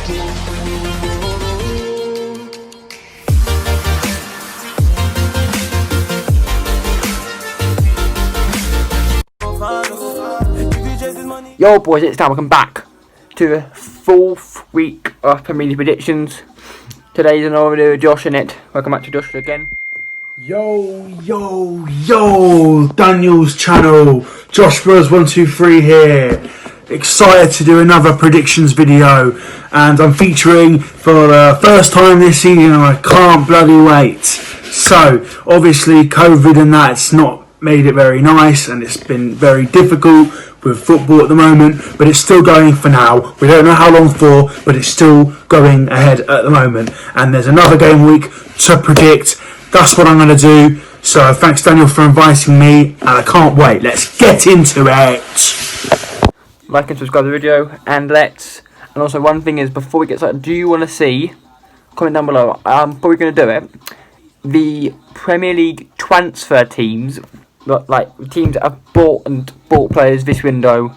Yo boys, it's time. Welcome back to the 4th week of Premier League predictions. Today's another video with Josh in it. Welcome back to Josh again. Yo, Daniel's channel, Joshspurs123 here. Excited to do another predictions video, and I'm featuring for the first time this season, and I can't bloody wait. So, obviously COVID and that's not made it very nice, and it's been very difficult with football at the moment, but it's still going for now. We don't know how long for, but it's still going ahead at the moment, and there's another game week to predict. That's what I'm going to do. So thanks Daniel for inviting me, and I can't wait. Let's get into it. Like and subscribe to the video, and also one thing is, before we get started, do you want to see, comment down below, before we're going to do it, the Premier League transfer teams, like teams that have bought players this window,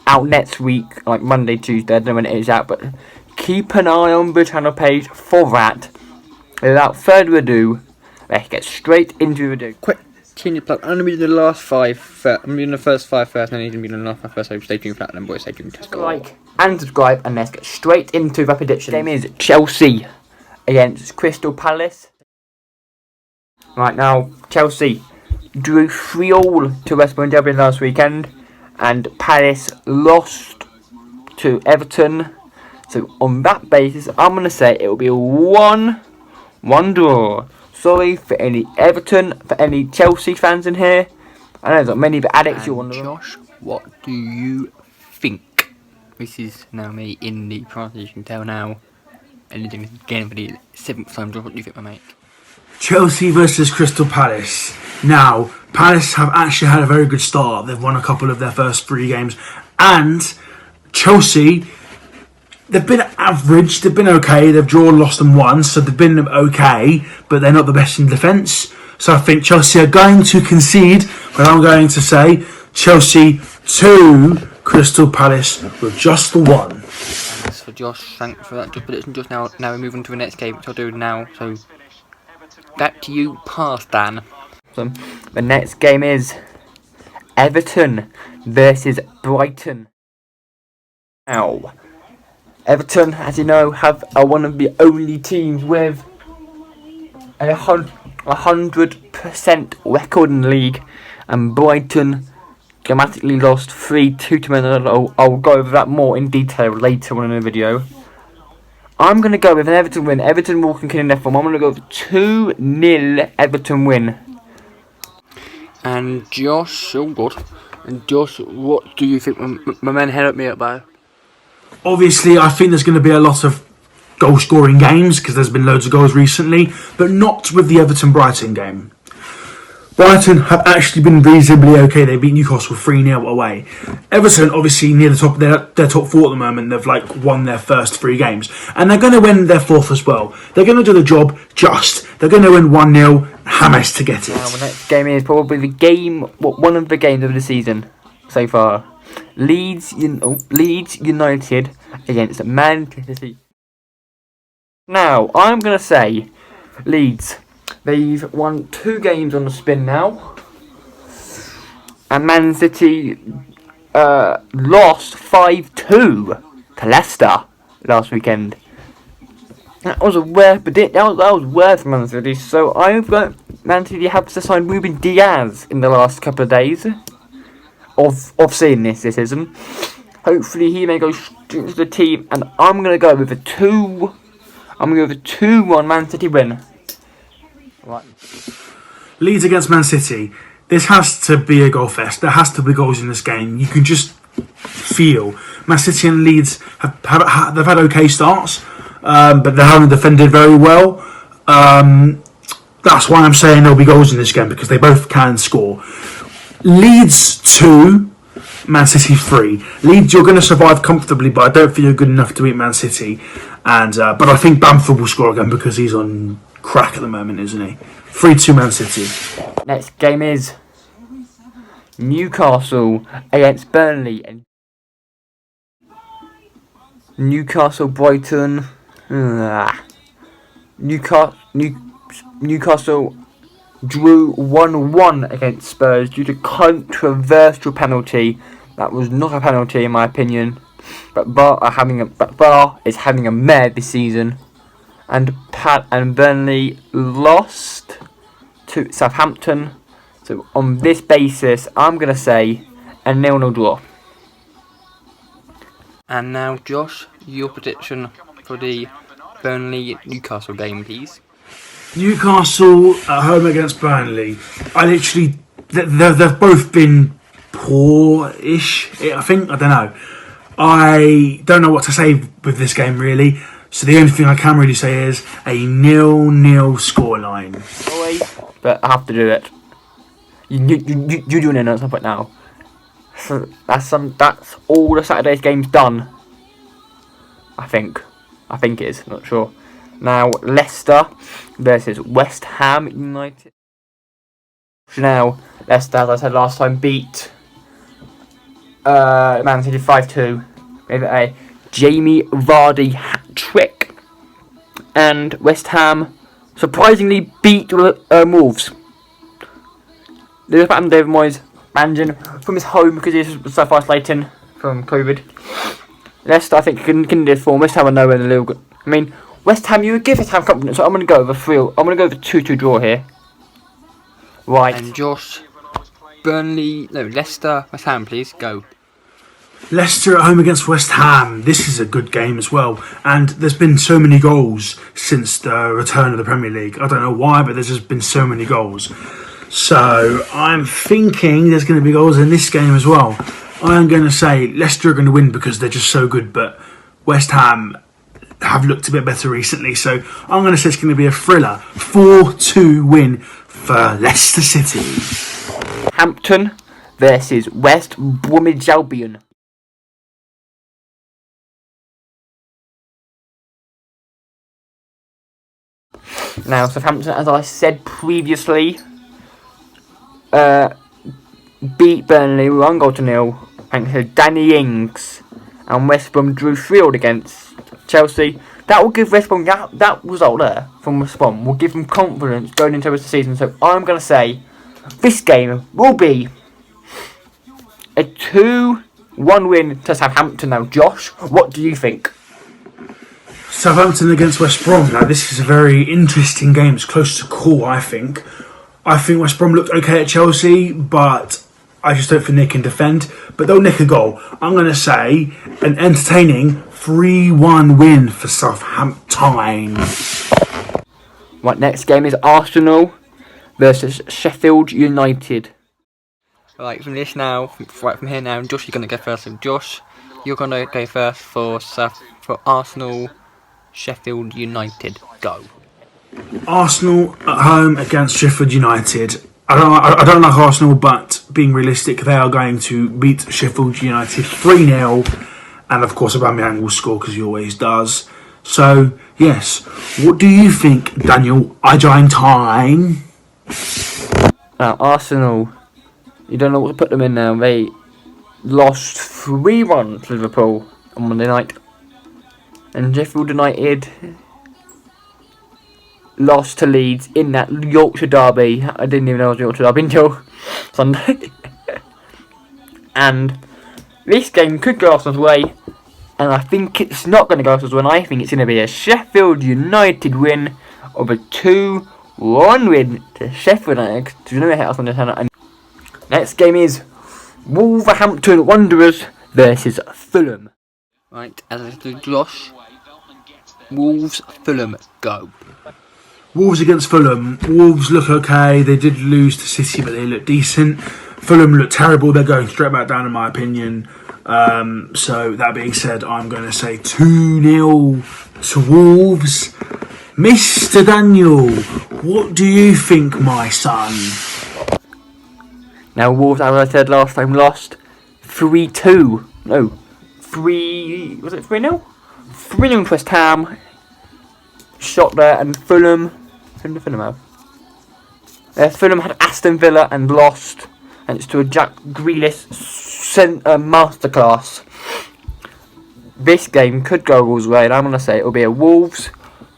out next week, like Monday, Tuesday, I don't know when it is out, but keep an eye on the channel page for that. Without further ado, let's get straight into the video. Quick change of plan. I'm going to be doing the last 5 I'm going to be doing the first 5 first, and then he's going to be doing the last 5 first, so stay tuned for that, and then boys, stay tuned to like and subscribe, and let's get straight into the prediction. The game is Chelsea against Crystal Palace. Right now, Chelsea drew 3-3 to West Brom Derby last weekend, and Palace lost to Everton. So on that basis, I'm going to say it will be a 1-1 draw. Sorry for any Everton, for any Chelsea fans in here. I know there's not many, but addicts, you're one of them. Josh, what do you think? This is now me in the process, you can tell now. Anything again for the 7th time, Josh, what do you think, my mate? Chelsea versus Crystal Palace. Now, Palace have actually had a very good start. They've won a couple of their first 3 games. And Chelsea, they've been average, they've been okay. They've drawn, lost and won, so they've been okay, but they're not the best in defence. So I think Chelsea are going to concede, but I'm going to say Chelsea 2, Crystal Palace with just the 1. Thanks for Josh, thanks for that prediction just now. Now we move on to the next game, which I'll do now. So back to you, past Dan. So the next game is Everton versus Brighton. Now, Everton, as you know, are one of the only teams with a 100% record in the league, and Brighton dramatically lost 3-2 to Man. I'll go over that more in detail later on in the video. I'm going to go with an Everton win. Everton will continue their form. I'm going to go with 2-0 Everton win. And Josh, oh god. And Josh, what do you think? My man head up me up by. Obviously, I think there's going to be a lot of goal-scoring games because there's been loads of goals recently, but not with the Everton-Brighton game. Brighton have actually been reasonably okay. They beat Newcastle 3-0 away. Everton, obviously, near the top, they're top 4 at the moment. They've won their first 3 games, and they're going to win their 4th as well. They're going to do the job just. They're going to win 1-0. Hamas to get it. Now, the next game is probably one of the games of the season so far. Leeds United against Manchester City. Now, I'm going to say Leeds. They've won 2 games on the spin now. And Man City lost 5-2 to Leicester last weekend. That was a rare predict. That was rare for Man City. So I've got Man City have to sign Ruben Diaz in the last couple of days of seeing this season. Hopefully he may go straight to the team, and I'm gonna go with a 2-1 Man City win. Right. Leeds against Man City. This has to be a goal fest. There has to be goals in this game. You can just feel Man City and Leeds have had okay starts. But they haven't defended very well. That's why I'm saying there'll be goals in this game, because they both can score. Leeds 2, Man City 3. Leeds, you're going to survive comfortably, but I don't feel you're good enough to beat Man City. But I think Bamford will score again because he's on crack at the moment, isn't he? 3-2 Man City. Next game is Newcastle against Burnley. Newcastle, Brighton. Newcastle drew 1-1 against Spurs due to controversial penalty. That was not a penalty in my opinion. But Bar is having a mare this season. And Burnley lost to Southampton. So on this basis, I'm gonna say a 0-0 draw. And now, Josh, your prediction for the Burnley-Newcastle game, please. Newcastle at home against Burnley. They've both been poor-ish, I think. I don't know. I don't know what to say with this game, really. So the only thing I can really say is a 0-0 scoreline. But I have to do it. You're doing it at some point now. So that's all the Saturday's games done. I think it is. Not sure. Now Leicester versus West Ham United. Now Leicester, as I said last time, beat Man City 5-2 with a Jamie Vardy hat-trick, and West Ham surprisingly beat Wolves. David Moyes managing from his home because he's self-isolating from COVID. Leicester, I think, can do this form. West Ham are nowhere in the league. I mean, West Ham, you would give West Ham confidence, so I'm going to go over 3. I'm going to go over 2-2 draw here. Right. And Josh, Leicester, West Ham, please, go. Leicester at home against West Ham. This is a good game as well. And there's been so many goals since the return of the Premier League. I don't know why, but there's just been so many goals. So I'm thinking there's going to be goals in this game as well. I'm going to say Leicester are going to win because they're just so good, but West Ham have looked a bit better recently. So I'm going to say it's going to be a thriller. 4-2 win for Leicester City. Hampton versus West Bromwich Albion. Now, Southampton, as I said previously, beat Burnley 1-0 thanks to Danny Ings, and West Brom drew 3-0 against Chelsea. That will give West Brom, that result there from West Brom will give them confidence going into the season. So I'm going to say this game will be a 2-1 win to Southampton. Now, Josh, what do you think? Southampton against West Brom. Now, this is a very interesting game. It's close to call, I think. I think West Brom looked okay at Chelsea, but I just don't think they can defend. But they'll nick a goal. I'm going to say an entertaining 3-1 win for Southampton. Right, next game is Arsenal versus Sheffield United. Right, from here now, Josh, you're going to go first. So Josh, you're going to go first for Arsenal, Sheffield United. Go. Arsenal at home against Sheffield United. I don't like Arsenal, but being realistic, they are going to beat Sheffield United 3-0. And of course, Aubameyang will score because he always does. So, yes. What do you think, Daniel? Argentine? Now, Arsenal, you don't know what to put them in now. They lost 3-1 to Liverpool on Monday night. And Sheffield United lost to Leeds in that Yorkshire derby. I didn't even know it was Yorkshire derby until Sunday. And this game could go Arsenal's way, and I think it's not going to go Arsenal's way. I think it's going to be a Sheffield United win of a 2-1 win to Sheffield United. Do you know Arsenal? Next game is Wolverhampton Wanderers versus Fulham. Right, as I said, Josh, Wolves, Fulham, go. Wolves against Fulham. Wolves look okay. They did lose to City, but they look decent. Fulham look terrible. They're going straight back down, in my opinion. So, that being said, I'm going to say 2-0 to Wolves. Mr. Daniel, what do you think, my son? Now, Wolves, as I said last time, lost 3-2. No, 3... Was it 3-0? 3-0 to West Ham. Shot there, and Fulham... Who did Fulham have? Fulham had Aston Villa and lost. And it's to a Jack Grealish masterclass. this game could go Wolves' way, and I'm going to say it will be a Wolves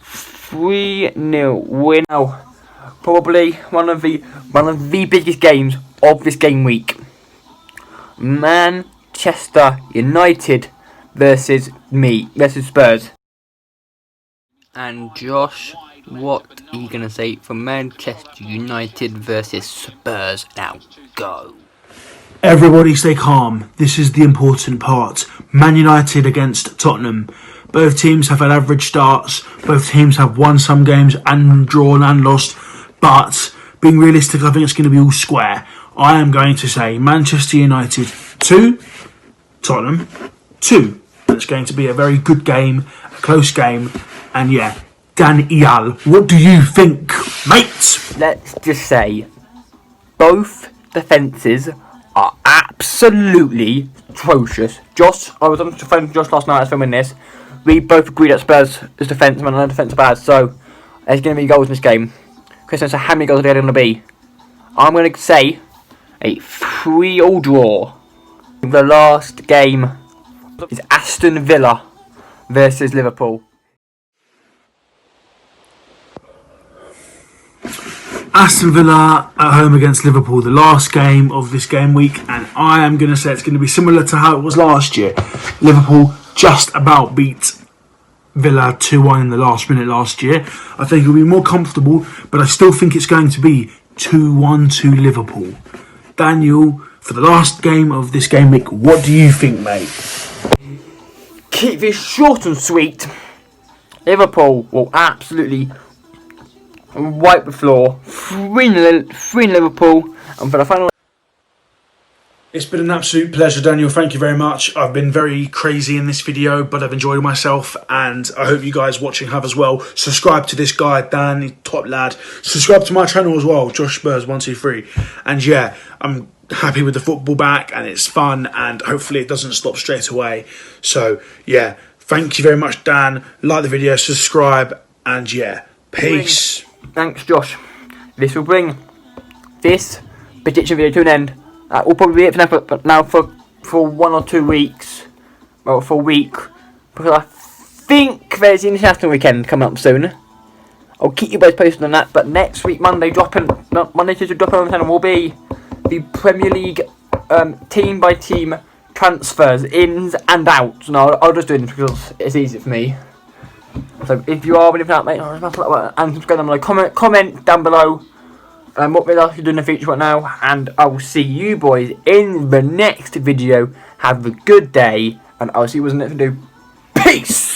3-0 win. Now, probably one of the biggest games of this game week. Manchester United versus Spurs. And Josh, what are you going to say for Manchester United versus Spurs? Now, go. Everybody stay calm. This is the important part. Man United against Tottenham. Both teams have had average starts. Both teams have won some games and drawn and lost. But being realistic, I think it's going to be all square. I am going to say Manchester United 2, Tottenham 2. It's going to be a very good game, a close game. And yeah, Daniel, what do you think, mate? Let's just say both defences are absolutely atrocious. Josh, I was on the phone with Josh last night, I was filming this. We both agreed that Spurs is defence and our defence are bad, so there's going to be goals in this game. Christian, so how many goals are there going to be? I'm going to say a 3-3 draw. The last game is Aston Villa versus Liverpool. Aston Villa at home against Liverpool, the last game of this game week, and I am going to say it's going to be similar to how it was last year. Liverpool just about beat Villa 2-1 in the last minute last year. I think it'll be more comfortable, but I still think it's going to be 2-1 to Liverpool. Daniel, for the last game of this game week, what do you think, mate? Keep this short and sweet. Liverpool will absolutely wipe the floor. 3-0 Liverpool. And for the final. It's been an absolute pleasure, Daniel. Thank you very much. I've been very crazy in this video, but I've enjoyed myself, and I hope you guys watching have as well. Subscribe to this guy, Dan, he's top lad. Subscribe to my channel as well, Joshspurs123. And yeah, I'm happy with the football back, and it's fun, and hopefully it doesn't stop straight away. So yeah, thank you very much, Dan. Like the video, subscribe, and yeah, peace. Thanks, Josh. This will bring this prediction video to an end. That will probably be it for now, for 1 or 2 weeks. Well, for a week. Because I think there's the international weekend coming up soon. I'll keep you guys posted on that. But next week, Monday, Tuesday, dropping on the channel will be the Premier League team by team transfers, ins and outs. No, I'll just do this because it's easy for me. So if you are willing for that, mate, and subscribe down below. Comment down below what we'd like to do in the future right now, and I will see you boys in the next video. Have a good day, and I'll see you in the next video. Peace!